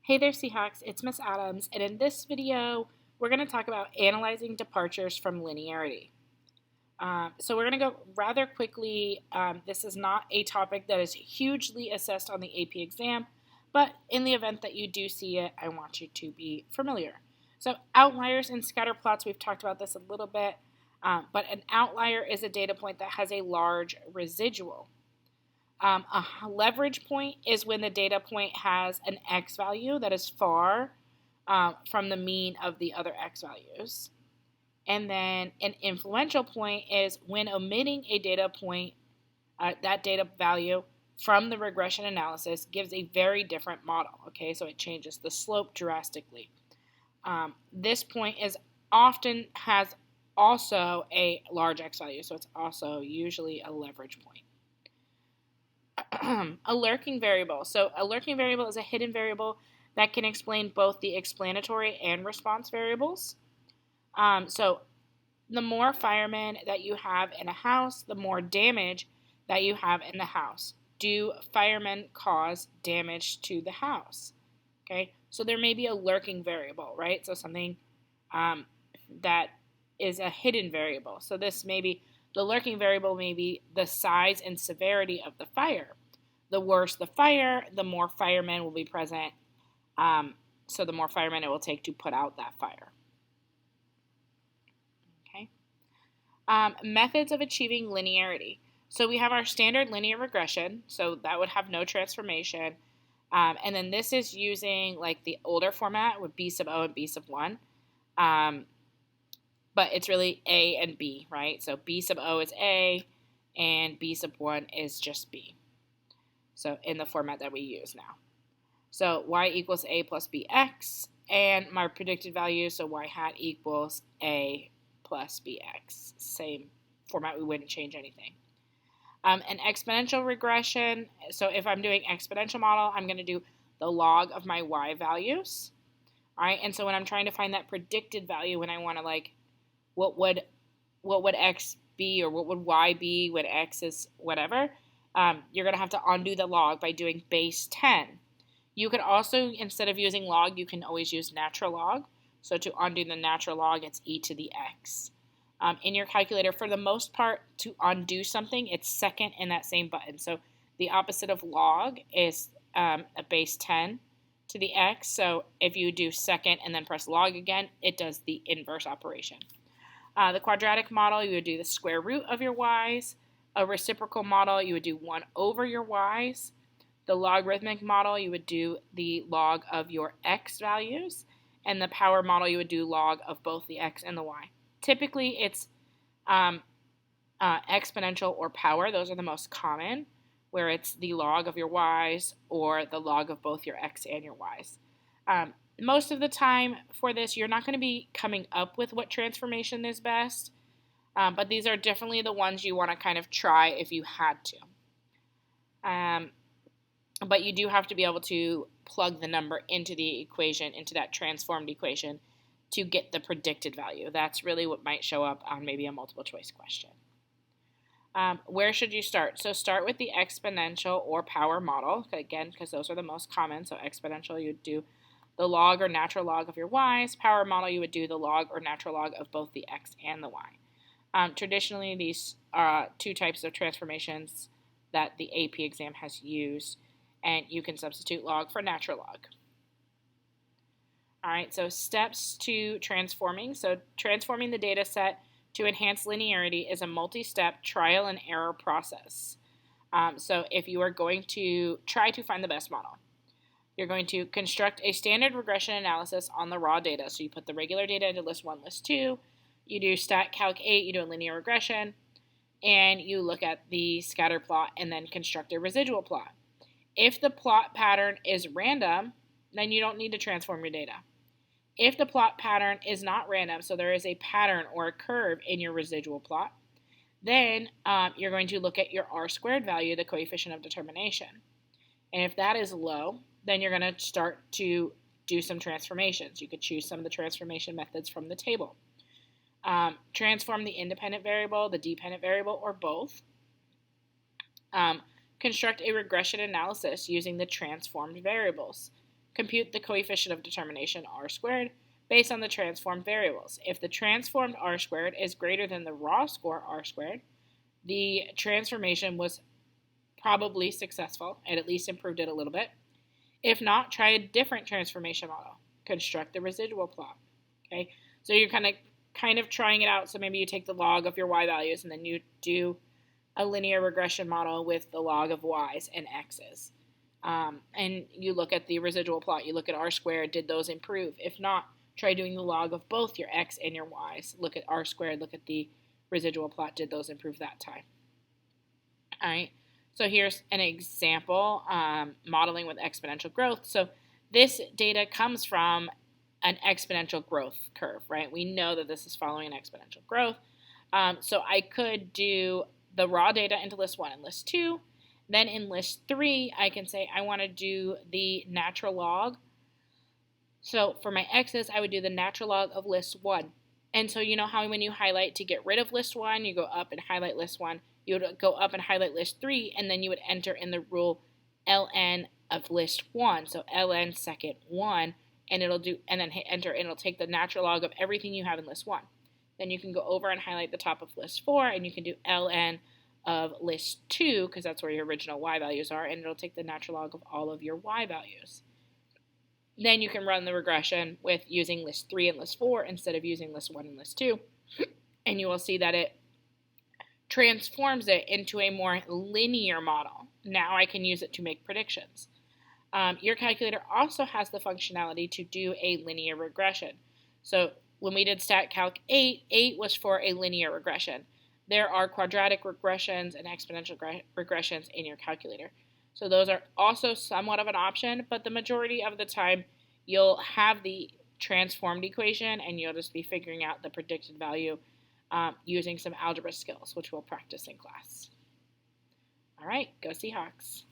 Hey there, Seahawks, it's Miss Adams, and in this video, we're going to talk about analyzing departures from linearity. So we're going to go rather quickly. This is not a topic that is hugely assessed on the AP exam, but in the event that you do see it, I want you to be familiar. So outliers and scatter plots, we've talked about this a little bit, but an outlier is a data point that has a large residual. A leverage point is when the data point has an x value that is far from the mean of the other x values. And then an influential point is when omitting a data point, that data value from the regression analysis gives a very different model. Okay, so it changes the slope drastically. This point is often has also a large x value, so it's also usually a leverage point. A lurking variable. So a lurking variable is a hidden variable that can explain both the explanatory and response variables. So the more firemen that you have in a house, the more damage that you have in the house. Do firemen cause damage to the house? Okay, so there may be a lurking variable, right? So something that is a hidden variable. So this may be, the lurking variable may be the size and severity of the fire. The worse the fire, the more firemen will be present. So the more firemen it will take to put out that fire. Okay. Methods of achieving linearity. So we have our standard linear regression. So that would have no transformation. And then this is using like the older format with B sub O and B sub 1. But it's really A and B, right? So B sub O is A and B sub 1 is just B. So in the format that we use now. So y equals a plus bx, and my predicted value, so y hat equals a plus bx. Same format, we wouldn't change anything. An exponential regression, so if I'm doing exponential model, I'm going to do the log of my y values. All right, and so when I'm trying to find that predicted value, when I want to like, what would x be or what would y be when x is whatever, you're going to have to undo the log by doing base 10. You could also, instead of using log, you can always use natural log. So to undo the natural log, it's e to the x. In your calculator, for the most part, to undo something, it's second in that same button. So the opposite of log is a base 10 to the x. So if you do second and then press log again, it does the inverse operation. The quadratic model, you would do the square root of your y's. A reciprocal model, you would do 1 over your y's. The logarithmic model, you would do the log of your x values. And the power model, you would do log of both the x and the y. Typically, it's exponential or power. Those are the most common, where it's the log of your y's or the log of both your x and your y's. Most of the time for this, you're not going to be coming up with what transformation is best. But these are definitely the ones you want to kind of try if you had to. But you do have to be able to plug the number into the equation, into that transformed equation, to get the predicted value. That's really what might show up on maybe a multiple choice question. Where should you start? So start with the exponential or power model, again, because those are the most common. So exponential, you would do the log or natural log of your y's. Power model, you would do the log or natural log of both the x and the y. Traditionally, these are two types of transformations that the AP exam has used, and you can substitute log for natural log. All right, so steps to transforming. So transforming the data set to enhance linearity is a multi-step trial and error process. So if you are going to try to find the best model, you're going to construct a standard regression analysis on the raw data. So you put the regular data into list 1, list 2, you do stat calc 8, you do a linear regression, and you look at the scatter plot and then construct a residual plot. If the plot pattern is random, then you don't need to transform your data. If the plot pattern is not random, so there is a pattern or a curve in your residual plot, then you're going to look at your r-squared value, the coefficient of determination. And if that is low, then you're going to start to do some transformations. You could choose some of the transformation methods from the table. Transform the independent variable, the dependent variable, or both. Construct a regression analysis using the transformed variables. compute the coefficient of determination r squared based on the transformed variables. If the transformed r squared is greater than the raw score r squared, the transformation was probably successful. It at least improved it a little bit. If not, try a different transformation model. Construct the residual plot. Okay, so you're kind of trying it out. So maybe you take the log of your y values and then you do a linear regression model with the log of y's and x's. And you look at the residual plot. You look at r squared. Did those improve? If not, try doing the log of both your x and your y's. Look at r squared. Look at the residual plot. Did those improve that time? All right. So here's an example, modeling with exponential growth. So this data comes from an exponential growth curve, right? We know that this is following an exponential growth. So I could do the raw data into list 1 and list 2. Then in list 3, I can say I want to do the natural log. So for my x's, I would do the natural log of list 1. And so you know how when you highlight to get rid of list 1, you go up and highlight list 1. You would go up and highlight list 3, and then you would enter in the rule ln of list 1. So ln second 1, and then hit enter, and it'll take the natural log of everything you have in list 1. Then you can go over and highlight the top of list 4, and you can do ln of list 2, because that's where your original y values are, and it'll take the natural log of all of your y values. Then you can run the regression with using list 3 and list 4 instead of using list 1 and list 2, and you will see that it transforms it into a more linear model. Now I can use it to make predictions. Your calculator also has the functionality to do a linear regression. So when we did StatCalc 8, 8 was for a linear regression. There are quadratic regressions and exponential regressions in your calculator. So those are also somewhat of an option, but the majority of the time you'll have the transformed equation and you'll just be figuring out the predicted value using some algebra skills, which we'll practice in class. All right, go Seahawks.